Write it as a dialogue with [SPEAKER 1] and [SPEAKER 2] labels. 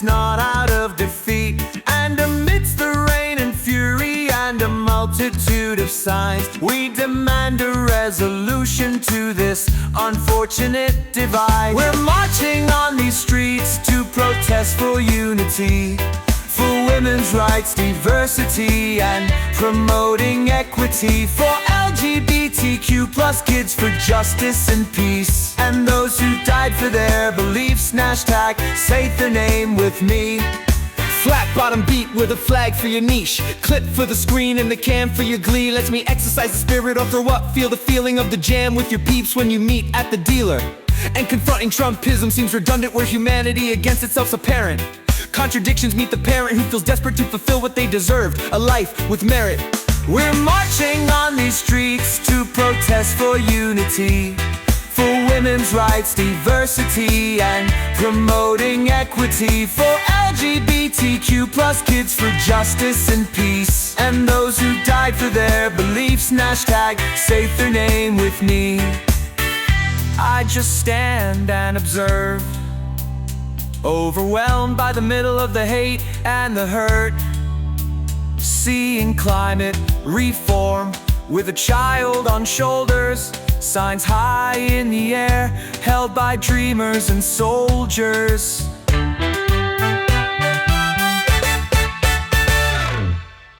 [SPEAKER 1] not out of defeat. And amidst the rain and fury and a multitude of signs, we demand a resolution to this unfortunate divide. We're marching on these streets to protest for unity, for women's rights, diversity, and promoting equity, for LGBTQ plus kids, for justice and peace, and those who died for their beliefs. Hashtag say their name with me.
[SPEAKER 2] Flat bottom beat with a flag for your niche, clip for the screen and the cam for your glee. Lets me exercise the spirit or throw up, feel the feeling of the jam with your peeps when you meet at the dealer. And confronting Trumpism seems redundant where humanity against itself's apparent. Contradictions meet the parent who feels desperate to fulfill what they deserved, a life with merit.
[SPEAKER 1] We're marching on these streets to protest for unity, for women's rights, diversity, and promoting equity, for LGBTQ plus kids, for justice and peace, and those who died for their beliefs. Hashtag say their name with me. I just stand and observe, overwhelmed by the middle of the hate and the hurt, seeing climate reform with a child on shoulders, signs high in the air, held by dreamers and soldiers.